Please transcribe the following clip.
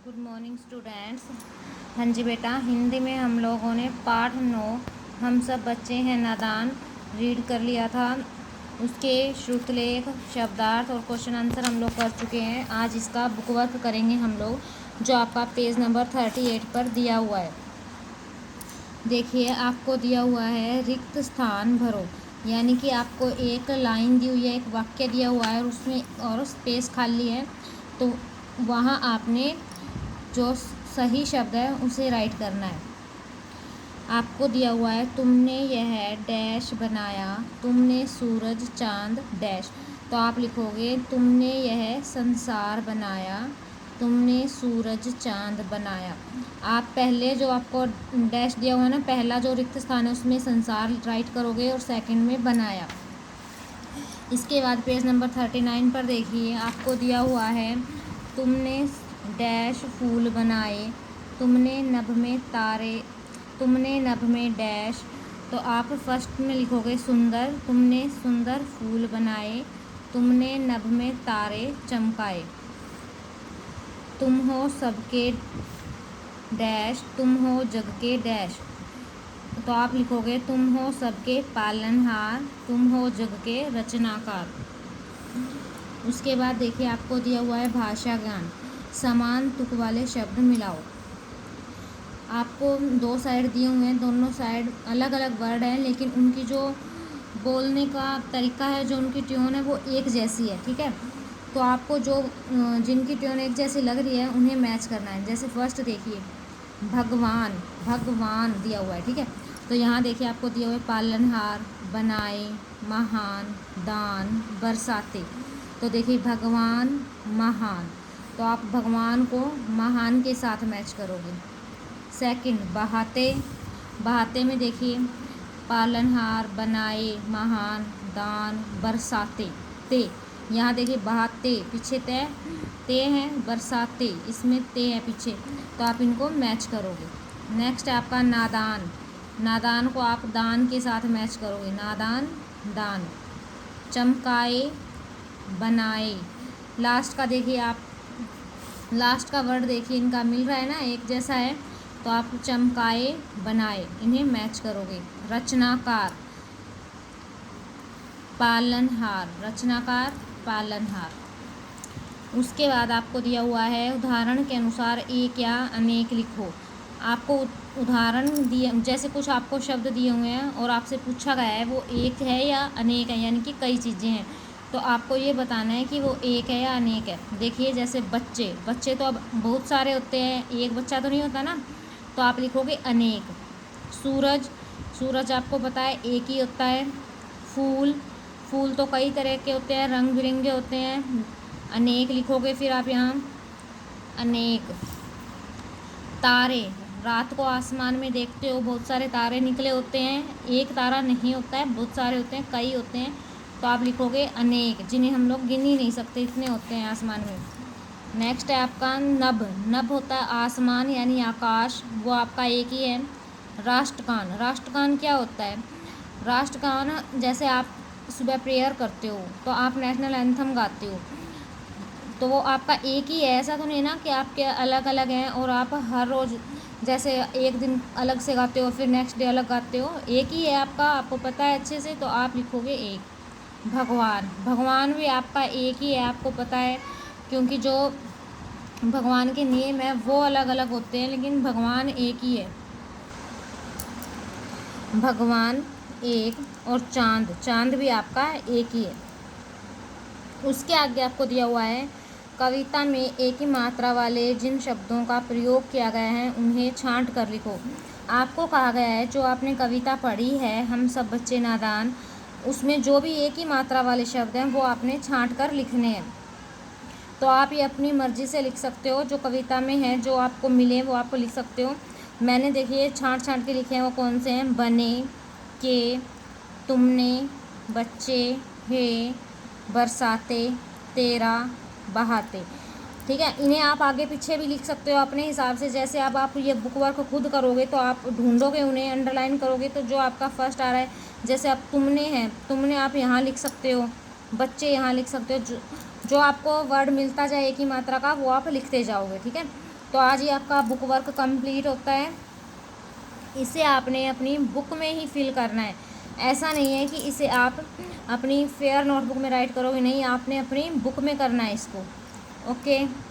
Good morning students. हाँ जी बेटा, हिंदी में हम लोगों ने पाठ 9 हम सब बच्चे हैं नादान रीड कर लिया था। उसके श्रुतलेख, शब्दार्थ और क्वेश्चन आंसर हम लोग कर चुके हैं। आज इसका बुक वर्क करेंगे हम लोग, जो आपका पेज नंबर 38 पर दिया हुआ है। देखिए, आपको दिया हुआ है रिक्त स्थान भरो, यानी कि आपको एक लाइन दी हुई है, एक वाक्य दिया हुआ है और उसमें और स्पेस खाली है, तो वहाँ आपने जो सही शब्द है उसे राइट करना है। आपको दिया हुआ है तुमने यह डैश बनाया, तुमने सूरज चांद डैश, तो आप लिखोगे तुमने यह संसार बनाया, तुमने सूरज चांद बनाया। आप पहले जो आपको डैश दिया हुआ है ना, पहला जो रिक्त स्थान है उसमें संसार राइट करोगे और सेकंड में बनाया। इसके बाद पेज नंबर 39 पर देखिए, आपको दिया हुआ है तुमने डैश फूल बनाए, तुमने नभ में तारे, तुमने नभ में डैश, तो आप फर्स्ट में लिखोगे सुंदर, तुमने सुंदर फूल बनाए, तुमने नभ में तारे चमकाए। तुम हो सबके डैश, तुम हो जग के डैश, तो आप लिखोगे तुम हो सबके पालनहार, तुम हो जग के रचनाकार। उसके बाद देखिए, आपको दिया हुआ है भाषा ज्ञान, समान तुक वाले शब्द मिलाओ। आपको दो साइड दिए हुए हैं, दोनों साइड अलग अलग वर्ड हैं, लेकिन उनकी जो बोलने का तरीका है, जो उनकी ट्यून है वो एक जैसी है। ठीक है, तो आपको जो जिनकी ट्यून एक जैसी लग रही है उन्हें मैच करना है। जैसे फर्स्ट देखिए, भगवान, भगवान दिया हुआ है। ठीक है, तो यहाँ देखिए आपको दिया हुआ है पालनहार, बनाए, महान, दान, बरसाते। तो देखिए भगवान, महान, तो आप भगवान को महान के साथ मैच करोगे। सेकंड, बहाते, बहाते में देखिए पालनहार, बनाए, महान, दान, बरसाते, ते, यहाँ देखिए बहाते पीछे ते हैं, बरसाते इसमें ते है पीछे, तो आप इनको मैच करोगे। नेक्स्ट है आपका नादान, नादान को आप दान के साथ मैच करोगे, नादान, दान। चमकाए, बनाए, लास्ट का देखिए आप, लास्ट का वर्ड देखिए इनका मिल रहा है ना, एक जैसा है, तो आप चमकाए, बनाए इन्हें मैच करोगे। रचनाकार, पालनहार, रचनाकार, पालनहार। उसके बाद आपको दिया हुआ है उदाहरण के अनुसार एक या अनेक लिखो। आपको उदाहरण दिए, जैसे कुछ आपको शब्द दिए हुए हैं और आपसे पूछा गया है वो एक है या अनेक है, यानी कि कई चीज़ें हैं, तो आपको ये बताना है कि वो एक है या अनेक है। देखिए जैसे बच्चे, बच्चे तो अब बहुत सारे होते हैं, एक बच्चा तो नहीं होता ना, तो आप लिखोगे अनेक। सूरज, सूरज आपको पता है एक ही होता है। फूल, फूल तो कई तरह के होते हैं, रंग बिरंगे होते हैं, अनेक लिखोगे फिर आप यहाँ, अनेक। तारे, रात को आसमान में देखते हो बहुत सारे तारे निकले होते हैं, एक तारा नहीं होता है, बहुत सारे होते हैं, कई होते हैं, तो आप लिखोगे अनेक, जिन्हें हम लोग गिन ही नहीं सकते, इतने होते हैं आसमान में। नेक्स्ट है आपका नभ, नभ होता है आसमान यानी आकाश, वो आपका एक ही है। राष्ट्रगान, राष्ट्रगान क्या होता है? राष्ट्रगान जैसे आप सुबह प्रेयर करते हो तो आप नेशनल एंथम गाते हो, तो वो आपका एक ही है, ऐसा तो नहीं ना कि आपके अलग अलग हैं और आप हर रोज़ जैसे एक दिन अलग से गाते हो फिर नेक्स्ट डे अलग गाते हो, एक ही है आपका, आपको पता है अच्छे से, तो आप लिखोगे एक। भगवान, भगवान भी आपका एक ही है, आपको पता है, क्योंकि जो भगवान के नियम है वो अलग अलग होते हैं, लेकिन भगवान एक ही है। भगवान एक, और चांद, चांद भी आपका एक ही है। उसके आगे आपको दिया हुआ है कविता में एक ही मात्रा वाले जिन शब्दों का प्रयोग किया गया है उन्हें छांट कर लिखो। आपको कहा गया है जो आपने कविता पढ़ी है हम सब बच्चे नादान, उसमें जो भी एक ही मात्रा वाले शब्द हैं वो आपने छांट कर लिखने हैं। तो आप ये अपनी मर्ज़ी से लिख सकते हो, जो कविता में है जो आपको मिले वो आप लिख सकते हो। मैंने देखिए छांट छांट के लिखे हैं, वो कौन से हैं? बने, के, तुमने, बच्चे, हे, बरसाते, तेरा, बहाते। ठीक है, इन्हें आप आगे पीछे भी लिख सकते हो अपने हिसाब से, जैसे अब आप ये बुक वर्क खुद करोगे तो आप ढूंढोगे उन्हें, अंडरलाइन करोगे, तो जो आपका फर्स्ट आ रहा है, जैसे अब तुमने है, तुमने आप यहाँ लिख सकते हो, बच्चे यहाँ लिख सकते हो, जो आपको वर्ड मिलता जाए एक ही मात्रा का वो आप लिखते जाओगे। ठीक है, तो आज ही आपका बुक वर्क कंप्लीट होता है। इसे आपने अपनी बुक में ही फिल करना है। ऐसा नहीं है कि इसे आप अपनी फेयर नोटबुक में राइट करोगे, नहीं, आपने अपनी बुक में करना है इसको। ओके।